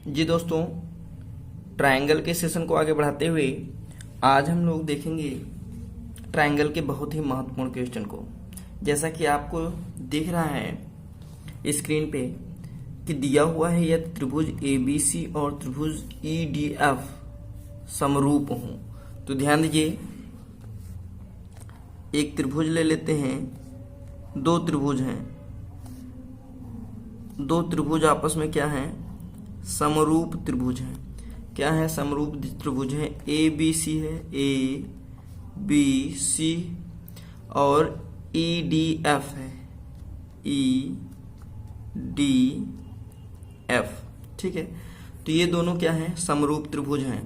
जी दोस्तों, ट्रायंगल के सेशन को आगे बढ़ाते हुए आज हम लोग देखेंगे ट्रायंगल के बहुत ही महत्वपूर्ण क्वेश्चन को। जैसा कि आपको दिख रहा है स्क्रीन पे कि दिया हुआ है यह त्रिभुज ABC और त्रिभुज EDF समरूप हों। तो ध्यान दीजिए, एक त्रिभुज ले लेते हैं, दो त्रिभुज हैं, दो त्रिभुज आपस में क्या है, समरूप त्रिभुज है। क्या है, समरूप त्रिभुज है, ABC है, ABC और EDF है, EDF। ठीक है, तो ये दोनों क्या है, समरूप त्रिभुज हैं।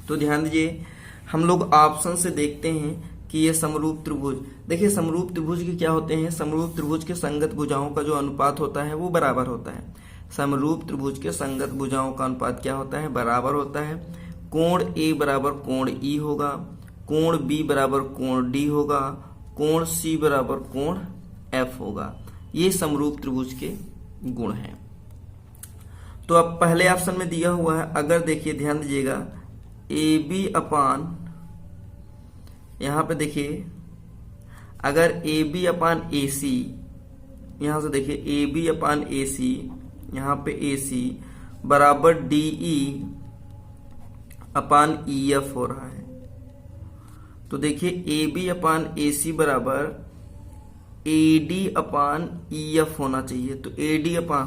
तो ध्यान दीजिए, हम लोग ऑप्शन से देखते हैं कि ये समरूप त्रिभुज, देखिए समरूप त्रिभुज के क्या होते हैं, समरूप त्रिभुज के संगत भुजाओं का जो अनुपात होता है वो बराबर होता है। समरूप त्रिभुज के संगत भुजाओं का अनुपात क्या होता है, बराबर होता है। कोण A बराबर कोण E होगा, कोण B बराबर कोण D होगा, कोण C बराबर कोण F होगा। ये समरूप त्रिभुज के गुण हैं। तो अब पहले ऑप्शन में दिया हुआ है, अगर देखिए ध्यान दीजिएगा, AB अपान, यहां पे देखिए अगर AB अपान AC, यहां से देखिए AB अपान AC, यहां पे AC बराबर DE अपान EF हो रहा है। तो देखिए AB अपान AC बराबर AD अपान EF होना चाहिए। तो AD अपान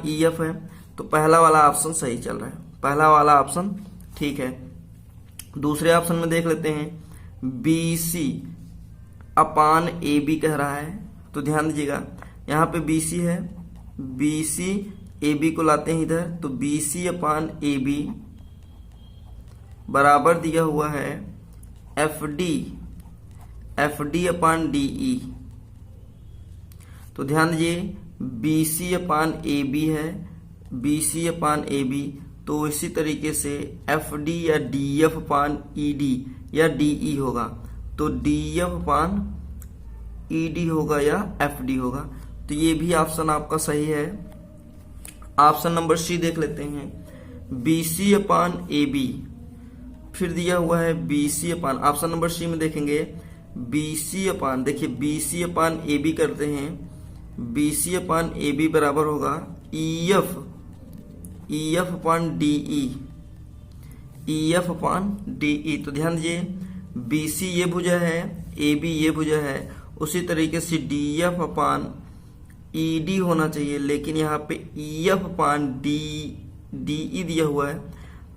EF है, तो पहला वाला ऑप्शन सही चल रहा है, पहला वाला ऑप्शन ठीक है। दूसरे ऑप्शन में देख लेते हैं, BC अपान AB कह रहा है। तो ध्यान दीजिएगा, यहाँ पे BC है, BC AB को लाते हैं इधर, तो BC अपान AB बराबर दिया हुआ है FD अपान DE। तो ध्यान दीजिए, BC अपान AB है, BC अपान AB, तो इसी तरीके से FD या DF अपान ED या DE होगा। तो DF अपान ED होगा या FD होगा। तो ये भी ऑप्शन आपका सही है। ऑप्शन नंबर C देख लेते हैं, BC अपान AB, फिर दिया हुआ है BC अपान, ऑप्शन नंबर C में देखेंगे BC अपान, देखिए BC अपान AB करते हैं, BC अपान AB बराबर होगा EF अपान DE, EF अपान DE। तो ध्यान दीजिए, BC ये भुजा है, AB ये भुजा है, उसी तरीके से DF अपान ED होना चाहिए, लेकिन यहाँ पे EF अपान DE दिया हुआ है,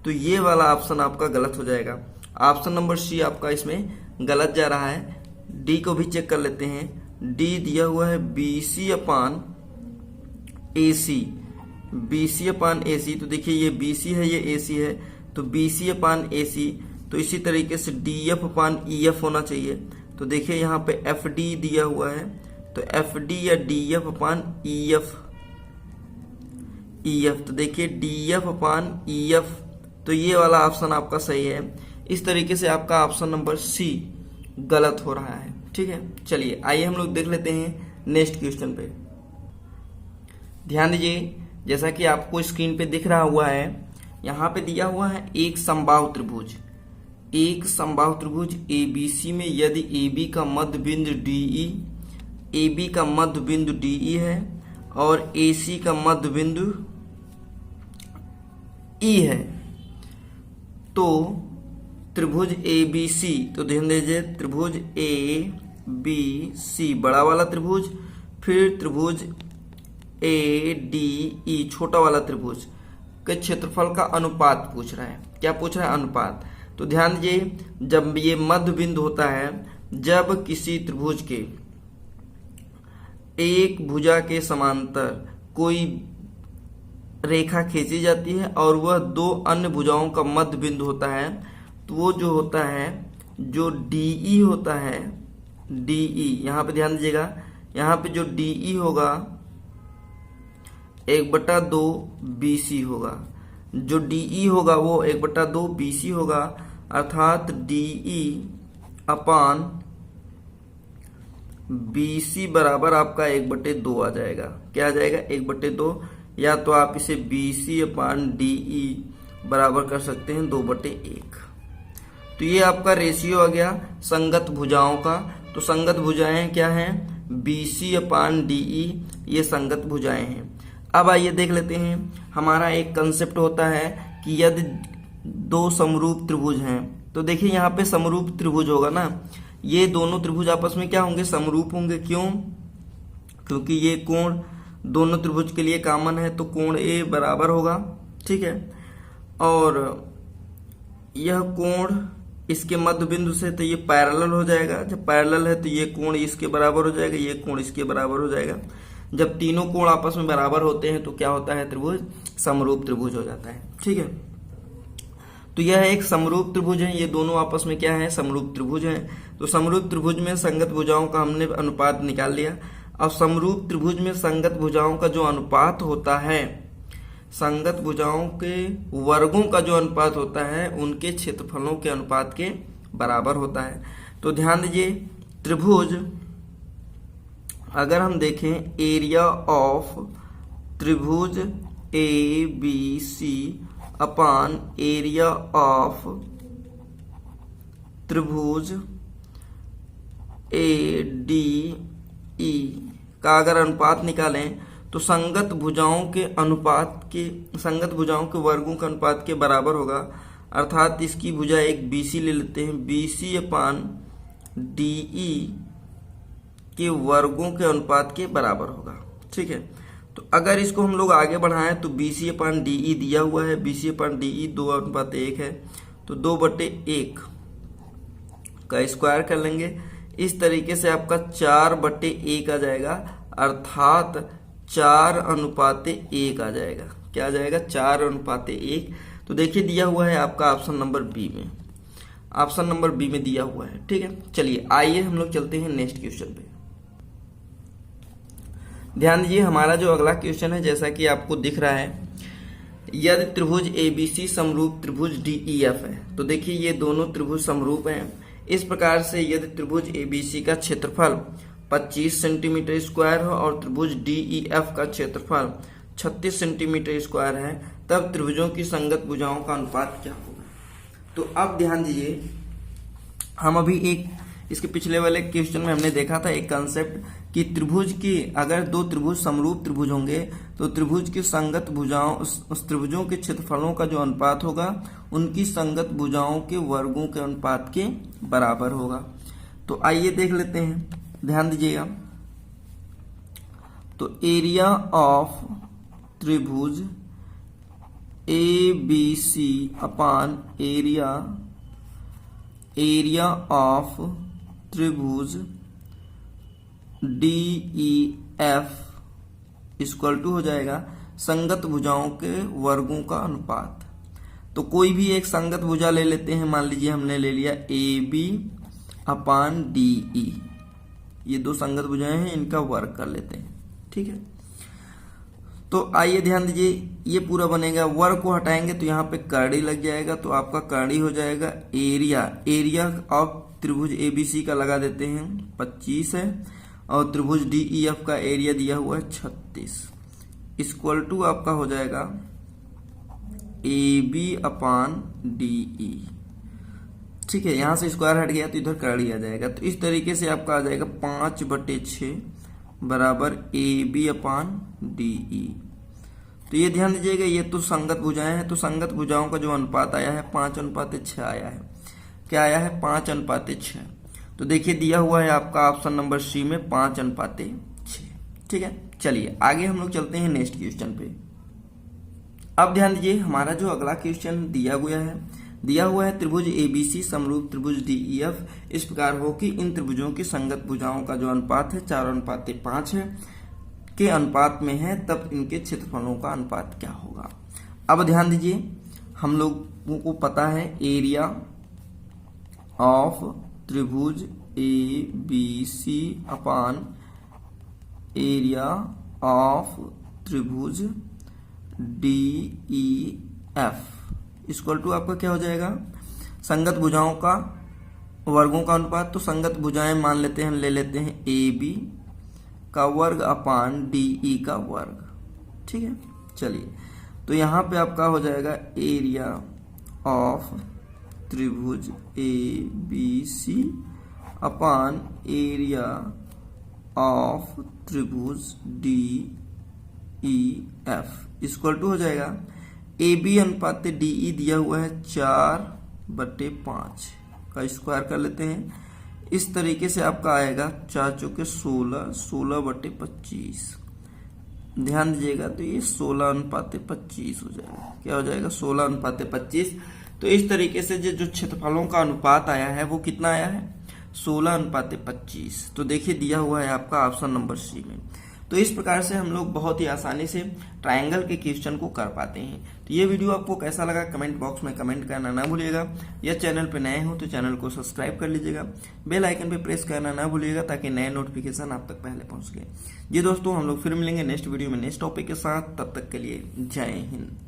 तो ये वाला ऑप्शन आपका गलत हो जाएगा। ऑप्शन नंबर C आपका इसमें गलत जा रहा है। D को भी चेक कर लेते हैं, D दिया हुआ है BC अपान AC, BC अपान AC, तो देखिए ये BC है, ये AC है, तो BC अपान AC, तो इसी तरीके से DF अपान EF होना चाहिए। तो देखिए यहाँ पे FD दिया हुआ है, तो FD या DF अपान EF, तो देखिए DF अपान EF, तो ये वाला ऑप्शन आपका सही है। इस तरीके से आपका ऑप्शन नंबर C गलत हो रहा है। ठीक है, चलिए आइए हम लोग देख लेते हैं नेक्स्ट क्वेश्चन पे। ध्यान दीजिए, जैसा कि आपको स्क्रीन पे दिख रहा हुआ है, यहाँ पे दिया हुआ है एक समबाहु त्रिभुज, एक समबाहु त्रिभुज ABC में यदि AB का मध्य बिंदु DE, AB का मध्य बिंदु DE है और AC का मध्य बिंदु E है, तो त्रिभुज ABC, तो ध्यान दीजिए त्रिभुज ABC बड़ा वाला त्रिभुज, फिर त्रिभुज ADE छोटा वाला त्रिभुज के क्षेत्रफल का अनुपात पूछ रहा है। क्या पूछ रहा है, अनुपात। तो ध्यान दीजिए, जब ये मध्य बिंदु होता है, जब किसी त्रिभुज के एक भुजा के समांतर कोई रेखा खींची जाती है और वह दो अन्य भुजाओं का मध्य बिंदु होता है, तो वो जो होता है, जो DE होता है, DE यहाँ पे ध्यान दीजिएगा, यहाँ पे जो DE होगा 1/2 BC होगा, जो DE होगा वो 1/2 BC होगा, अर्थात DE अपान BC बराबर आपका 1/2 आ जाएगा। क्या आ जाएगा, 1/2। या तो आप इसे BC अपान DE बराबर कर सकते हैं 2/1। तो ये आपका रेशियो आ गया संगत भुजाओं का। तो संगत भुजाएं क्या हैं? BC अपान DE, ये संगत भुजाएं हैं। अब आइए देख लेते हैं, हमारा एक कंसेप्ट होता है कि यदि दो समरूप त्रिभुज हैं, तो देखिए यहाँ पे समरूप त्रिभुज होगा ना, ये दोनों त्रिभुज आपस में क्या होंगे? समरूप होंगे। क्यों? क्योंकि ये कोण दोनों त्रिभुज के लिए कॉमन है, तो कोण A बराबर होगा, ठीक है। और यह कोण इसके मध्य बिंदु से, तो ये पैरेलल हो जाएगा। जब पैरेलल है तो ये कोण इसके बराबर हो जाएगा, ये कोण इसके बराबर हो जाएगा। जब तीनों कोण आपस में बराबर होते हैं तो क्या होता है? त्रिभुज समरूप त्रिभुज हो जाता है, ठीक है। तो यह एक समरूप त्रिभुज है, ये दोनों आपस में क्या है? समरूप त्रिभुज है। तो समरूप त्रिभुज में संगत भुजाओं का हमने अनुपात निकाल लिया। अब समरूप त्रिभुज में संगत भुजाओं का जो अनुपात होता है, संगत भुजाओं के वर्गों का जो अनुपात होता है, उनके क्षेत्रफलों के अनुपात के बराबर होता है। तो ध्यान दीजिए, त्रिभुज अगर हम देखें, एरिया ऑफ त्रिभुज ABC अपान एरिया ऑफ त्रिभुज ADE का अगर अनुपात निकालें तो संगत भुजाओं के अनुपात के, संगत भुजाओं के वर्गों के अनुपात के बराबर होगा। अर्थात इसकी भुजा एक BC ले लेते हैं, BC अपान DE के वर्गों के अनुपात के बराबर होगा, ठीक है। तो अगर इसको हम लोग आगे बढ़ाएं तो BC अपान DE दिया हुआ है, BC अपान DE 2/1 है, तो 2/1 का स्क्वायर कर लेंगे। इस तरीके से आपका 4/1 आ जाएगा, अर्थात 4:1 आ जाएगा। क्या आ जाएगा? 4:1। तो देखिए दिया हुआ है आपका ऑप्शन नंबर बी में, ऑप्शन नंबर बी में दिया हुआ है, ठीक है। चलिए आइए हम लोग चलते हैं नेक्स्ट क्वेश्चन पे। ध्यान दीजिए, हमारा जो अगला क्वेश्चन है, जैसा कि आपको दिख रहा है, यदि त्रिभुज ABC समरूप त्रिभुज DEF है। तो देखिए ये दोनों त्रिभुज समरूप हैं। इस प्रकार से यदि त्रिभुज ABC का क्षेत्रफल 25 सेंटीमीटर स्क्वायर हो और त्रिभुज DEF का क्षेत्रफल 36 सेंटीमीटर स्क्वायर है, तब त्रिभुजों की संगत भुजाओं का अनुपात क्या होगा? तो अब ध्यान दीजिए, हम अभी एक इसके पिछले वाले क्वेश्चन में हमने देखा था एक कंसेप्ट कि त्रिभुज की, अगर दो त्रिभुज समरूप त्रिभुज होंगे तो त्रिभुज की संगत भुजाओं, उस त्रिभुजों के क्षेत्रफलों का जो अनुपात होगा उनकी संगत भुजाओं के वर्गों के अनुपात के बराबर होगा। तो आइए देख लेते हैं, ध्यान दीजिएगा। तो एरिया ऑफ त्रिभुज ABC अपान एरिया ऑफ त्रिभुज DEF इक्वल टू हो जाएगा संगत भुजाओं के वर्गों का अनुपात। तो कोई भी एक संगत भुजा ले लेते हैं, मान लीजिए हमने ले लिया AB अपान DE, ये दो संगत भुजाएं हैं, इनका वर्ग कर लेते हैं, ठीक है। तो आइए ध्यान दीजिए, ये पूरा बनेगा, वर्ग को हटाएंगे तो यहाँ पे कर्डी लग जाएगा, तो आपका कर्डी हो जाएगा एरिया ऑफ त्रिभुज ABC का लगा देते हैं 25 है, और त्रिभुज DEF का एरिया दिया हुआ है 36, इक्वल टू आपका हो जाएगा AB अपान DE, ठीक है। यहां से स्क्वायर हट गया तो इधर कर्डी आ जाएगा। तो इस तरीके से आपका आ जाएगा 5/6 बराबर AB अपान DE। तो ये ध्यान दीजिएगा, ये तो संगत भुजाएं हैं, तो संगत भुजाओं का जो अनुपात आया है 5:6 आया है। क्या आया है? 5:6। तो देखिए दिया हुआ है आपका ऑप्शन नंबर सी में 5:6, ठीक है। चलिए आगे हम लोग चलते हैं नेक्स्ट क्वेश्चन पे। अब ध्यान दीजिए, हमारा जो अगला क्वेश्चन दिया हुआ है त्रिभुज ABC समरूप त्रिभुज DEF इस प्रकार हो कि इन त्रिभुजों की संगत भुजाओं का जो अनुपात है 4:5 है के अनुपात में है, तब इनके क्षेत्रफलों का अनुपात क्या होगा? अब ध्यान दीजिए, हम लोगों को पता है एरिया ऑफ त्रिभुज ABC अपान एरिया ऑफ त्रिभुज DEF इक्वल टू आपका क्या हो जाएगा? संगत भुजाओं का वर्गों का अनुपात। तो संगत भुजाएं मान लेते हैं, ले लेते हैं AB का वर्ग अपान DE का वर्ग, ठीक है। चलिए, तो यहाँ पे आपका हो जाएगा एरिया ऑफ त्रिभुज A B C upon area of त्रिभुज D E F equal to हो जाएगा ए बी अनुपात डी ई दिया हुआ है 4/5 का स्क्वायर कर लेते हैं। इस तरीके से आपका आएगा 4 चौके 16, 16/25। ध्यान दीजिएगा, तो ये 16:25 हो जाएगा। क्या हो जाएगा? 16:25। तो इस तरीके से जो क्षेत्रफलों का अनुपात आया है वो कितना आया है? 16:25। तो देखिए दिया हुआ है आपका ऑप्शन नंबर सी में। तो इस प्रकार से हम लोग बहुत ही आसानी से ट्रायंगल के क्वेश्चन को कर पाते हैं। तो ये वीडियो आपको कैसा लगा कमेंट बॉक्स में कमेंट करना ना भूलिएगा। या चैनल पे नए हो तो चैनल को सब्सक्राइब कर लीजिएगा, बेल आइकन पे प्रेस करना ना भूलिएगा ताकि नए नोटिफिकेशन आप तक पहले पहुंच गए। जी दोस्तों, हम लोग फिर मिलेंगे नेक्स्ट वीडियो में नेक्स्ट टॉपिक के साथ। तब तक के लिए जय हिंद।